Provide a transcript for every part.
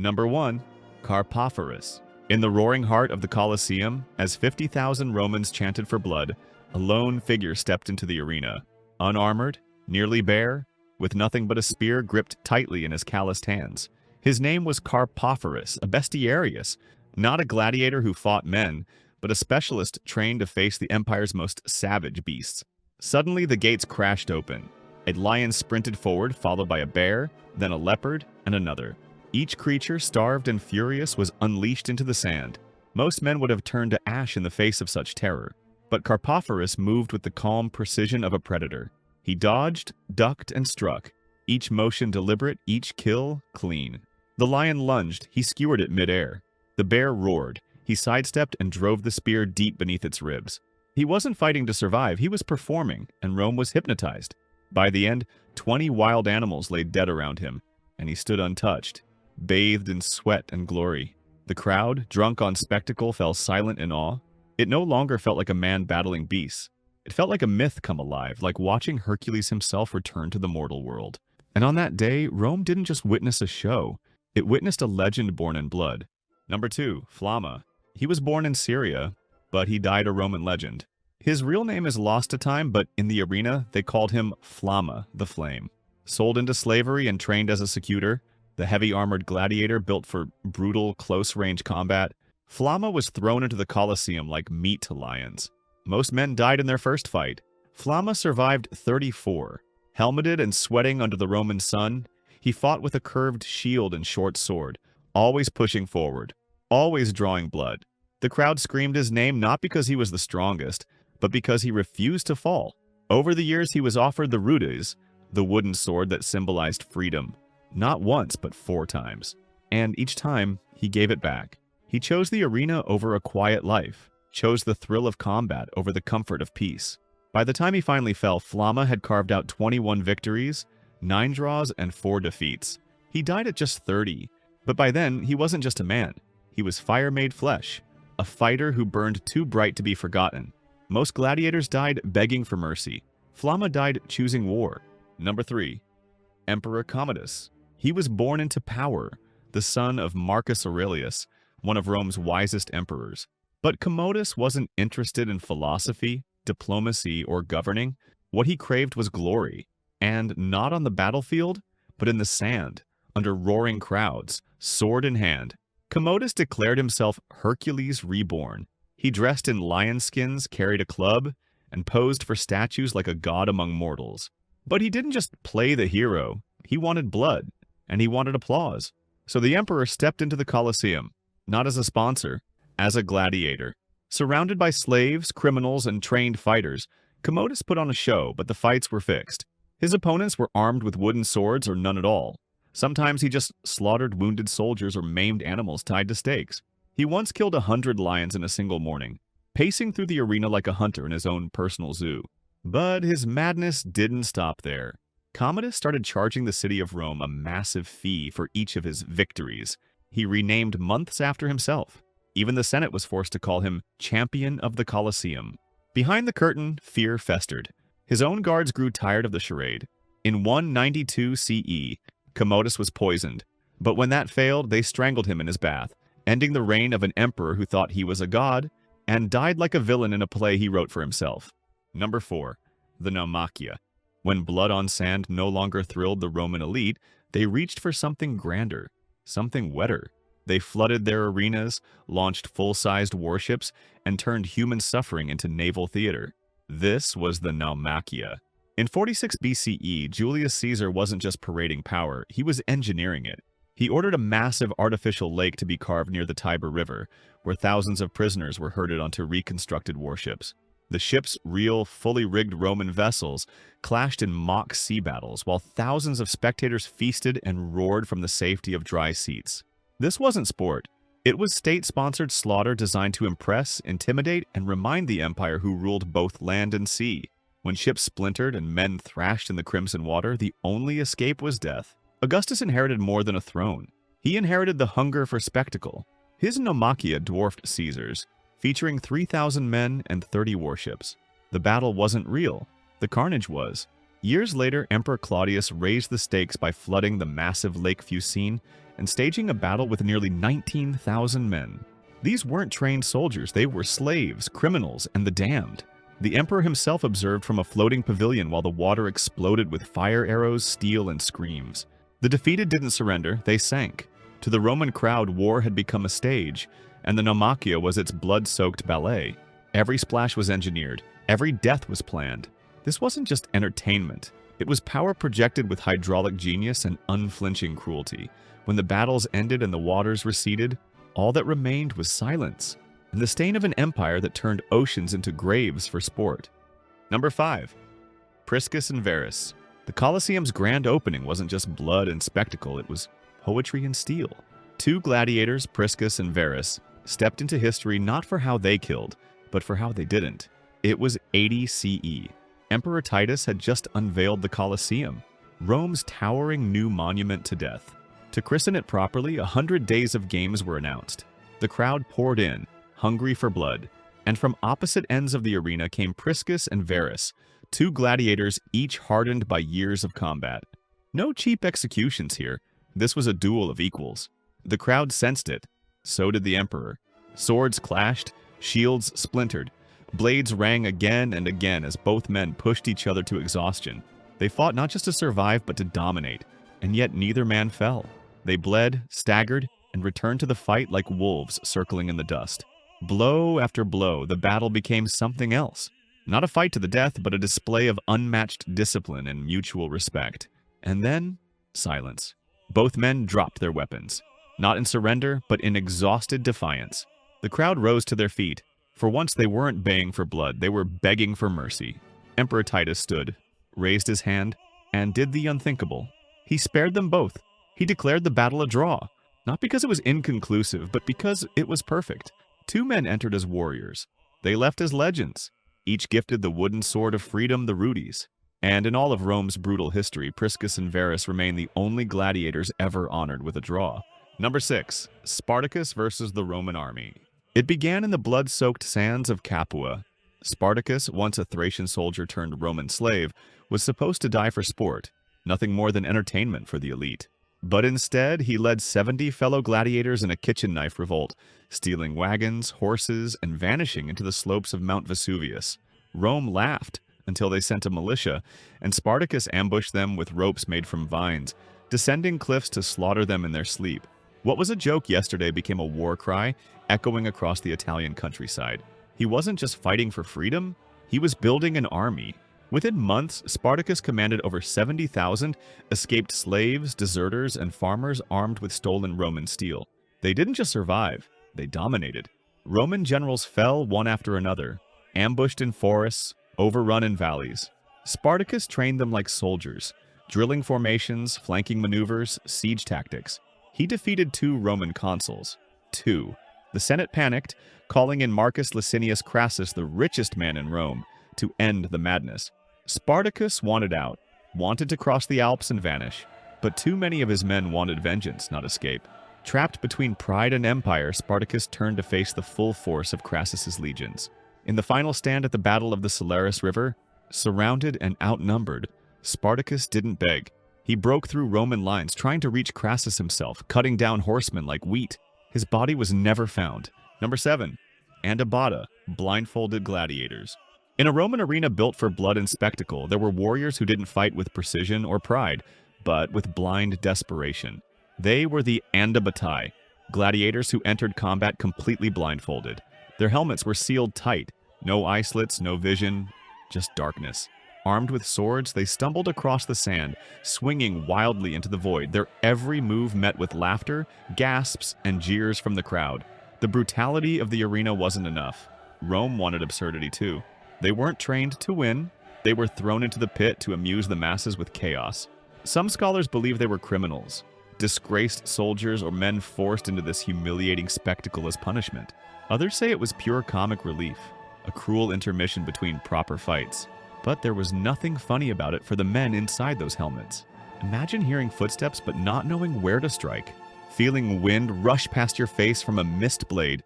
Number 1. Carpophorus. In the roaring heart of the Colosseum, as 50,000 Romans chanted for blood, a lone figure stepped into the arena. Unarmored, nearly bare, with nothing but a spear gripped tightly in his calloused hands. His name was Carpophorus, a bestiarius, not a gladiator who fought men, but a specialist trained to face the Empire's most savage beasts. Suddenly, the gates crashed open. A lion sprinted forward, followed by a bear, then a leopard, and another. Each creature, starved and furious, was unleashed into the sand. Most men would have turned to ash in the face of such terror, but Carpophorus moved with the calm precision of a predator. He dodged, ducked, and struck, each motion deliberate, each kill clean. The lion lunged, he skewered it midair. The bear roared, he sidestepped and drove the spear deep beneath its ribs. He wasn't fighting to survive, he was performing, and Rome was hypnotized. By the end, 20 wild animals lay dead around him, and he stood untouched, bathed in sweat and glory. The crowd, drunk on spectacle, fell silent in awe. It no longer felt like a man battling beasts. It felt like a myth come alive, like watching Hercules himself return to the mortal world. And on that day, Rome didn't just witness a show, it witnessed a legend born in blood. Number 2, Flamma. He was born in Syria, but he died a Roman legend. His real name is lost to time, but in the arena, they called him Flamma, the Flame. Sold into slavery and trained as a secutor, the heavy-armored gladiator built for brutal, close-range combat, Flamma was thrown into the Colosseum like meat to lions. Most men died in their first fight. Flamma survived 34. Helmeted and sweating under the Roman sun, he fought with a curved shield and short sword, always pushing forward, always drawing blood. The crowd screamed his name not because he was the strongest, but because he refused to fall. Over the years, he was offered the rudes, the wooden sword that symbolized freedom, not once, but 4 times. And each time, he gave it back. He chose the arena over a quiet life, chose the thrill of combat over the comfort of peace. By the time he finally fell, Flamma had carved out 21 victories, 9 draws, and 4 defeats. He died at just 30, but by then, he wasn't just a man. He was fire-made flesh, a fighter who burned too bright to be forgotten. Most gladiators died begging for mercy. Flamma died choosing war. Number 3. Emperor Commodus. He was born into power, the son of Marcus Aurelius, one of Rome's wisest emperors. But Commodus wasn't interested in philosophy, diplomacy, or governing. What he craved was glory, and not on the battlefield, but in the sand, under roaring crowds, sword in hand. Commodus declared himself Hercules reborn. He dressed in lion skins, carried a club, and posed for statues like a god among mortals. But he didn't just play the hero. He wanted blood, and he wanted applause. So the emperor stepped into the Colosseum, not as a sponsor, as a gladiator. Surrounded by slaves, criminals, and trained fighters, Commodus put on a show, but the fights were fixed. His opponents were armed with wooden swords or none at all. Sometimes he just slaughtered wounded soldiers or maimed animals tied to stakes. He once killed 100 lions in a single morning, pacing through the arena like a hunter in his own personal zoo. But his madness didn't stop there. Commodus started charging the city of Rome a massive fee for each of his victories. He renamed months after himself. Even the Senate was forced to call him Champion of the Colosseum. Behind the curtain, fear festered. His own guards grew tired of the charade. In 192 CE, Commodus was poisoned, but when that failed, they strangled him in his bath, ending the reign of an emperor who thought he was a god and died like a villain in a play he wrote for himself. Number 4. The Naumachia. When blood on sand no longer thrilled the Roman elite, they reached for something grander, something wetter. They flooded their arenas, launched full-sized warships, and turned human suffering into naval theater. This was the Naumachia. In 46 BCE, Julius Caesar wasn't just parading power, he was engineering it. He ordered a massive artificial lake to be carved near the Tiber River, where thousands of prisoners were herded onto reconstructed warships. The ships, real, fully rigged Roman vessels, clashed in mock sea battles, while thousands of spectators feasted and roared from the safety of dry seats. This wasn't sport. It was state-sponsored slaughter designed to impress, intimidate, and remind the empire who ruled both land and sea. When ships splintered and men thrashed in the crimson water, the only escape was death. Augustus inherited more than a throne. He inherited the hunger for spectacle. His Naumachia dwarfed Caesar's, featuring 3,000 men and 30 warships. The battle wasn't real. The carnage was. Years later, Emperor Claudius raised the stakes by flooding the massive Lake Fucine and staging a battle with nearly 19,000 men. These weren't trained soldiers, they were slaves, criminals, and the damned. The emperor himself observed from a floating pavilion while the water exploded with fire arrows, steel, and screams. The defeated didn't surrender, they sank. To the Roman crowd, war had become a stage, and the Naumachia was its blood-soaked ballet. Every splash was engineered, every death was planned. This wasn't just entertainment. It was power projected with hydraulic genius and unflinching cruelty. When the battles ended and the waters receded, all that remained was silence, and the stain of an empire that turned oceans into graves for sport. Number 5. Priscus and Verus. The Colosseum's grand opening wasn't just blood and spectacle, it was poetry and steel. Two gladiators, Priscus and Verus, stepped into history not for how they killed, but for how they didn't. It was 80 CE. Emperor Titus had just unveiled the Colosseum, Rome's towering new monument to death. To christen it properly, 100 days of games were announced. The crowd poured in, hungry for blood, and from opposite ends of the arena came Priscus and Verus, two gladiators each hardened by years of combat. No cheap executions here. This was a duel of equals. The crowd sensed it. So did the emperor. Swords clashed, shields splintered. Blades rang again and again as both men pushed each other to exhaustion. They fought not just to survive, but to dominate. And yet neither man fell. They bled, staggered, and returned to the fight like wolves circling in the dust. Blow after blow, the battle became something else. Not a fight to the death, but a display of unmatched discipline and mutual respect. And then, silence. Both men dropped their weapons. Not in surrender, but in exhausted defiance. The crowd rose to their feet. For once they weren't baying for blood, they were begging for mercy. Emperor Titus stood, raised his hand, and did the unthinkable. He spared them both. He declared the battle a draw, not because it was inconclusive, but because it was perfect. Two men entered as warriors. They left as legends. Each gifted the wooden sword of freedom, the Rudis. And in all of Rome's brutal history, Priscus and Verus remain the only gladiators ever honored with a draw. Number 6. Spartacus versus the Roman army. It began in the blood-soaked sands of Capua. Spartacus, once a Thracian soldier turned Roman slave, was supposed to die for sport, nothing more than entertainment for the elite. But instead, he led 70 fellow gladiators in a kitchen knife revolt, stealing wagons, horses, and vanishing into the slopes of Mount Vesuvius. Rome laughed until they sent a militia, and Spartacus ambushed them with ropes made from vines, descending cliffs to slaughter them in their sleep. What was a joke yesterday became a war cry, echoing across the Italian countryside. He wasn't just fighting for freedom, he was building an army. Within months, Spartacus commanded over 70,000 escaped slaves, deserters, and farmers armed with stolen Roman steel. They didn't just survive, they dominated. Roman generals fell one after another, ambushed in forests, overrun in valleys. Spartacus trained them like soldiers, drilling formations, flanking maneuvers, siege tactics. He defeated 2 Roman consuls. 2. The Senate panicked, calling in Marcus Licinius Crassus, the richest man in Rome, to end the madness. Spartacus wanted out, wanted to cross the Alps and vanish, but too many of his men wanted vengeance, not escape. Trapped between pride and empire, Spartacus turned to face the full force of Crassus's legions. In the final stand at the Battle of the Salaris River, surrounded and outnumbered, Spartacus didn't beg. He broke through Roman lines, trying to reach Crassus himself, cutting down horsemen like wheat. His body was never found. Number 7. Andabata, blindfolded gladiators. In a Roman arena built for blood and spectacle, there were warriors who didn't fight with precision or pride, but with blind desperation. They were the Andabatae, gladiators who entered combat completely blindfolded. Their helmets were sealed tight, no eye slits, no vision, just darkness. Armed with swords, they stumbled across the sand, swinging wildly into the void, their every move met with laughter, gasps, and jeers from the crowd. The brutality of the arena wasn't enough. Rome wanted absurdity too. They weren't trained to win. They were thrown into the pit to amuse the masses with chaos. Some scholars believe they were criminals, disgraced soldiers, or men forced into this humiliating spectacle as punishment. Others say it was pure comic relief, a cruel intermission between proper fights. But there was nothing funny about it for the men inside those helmets. Imagine hearing footsteps but not knowing where to strike, feeling wind rush past your face from a mist blade,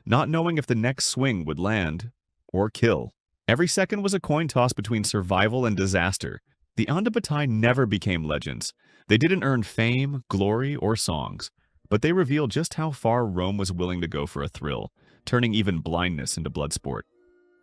not knowing if the next swing would land or kill. Every second was a coin toss between survival and disaster. The Andabatae never became legends, They didn't earn fame, glory, or songs, but they reveal just how far Rome was willing to go for a thrill, turning even blindness into blood sport.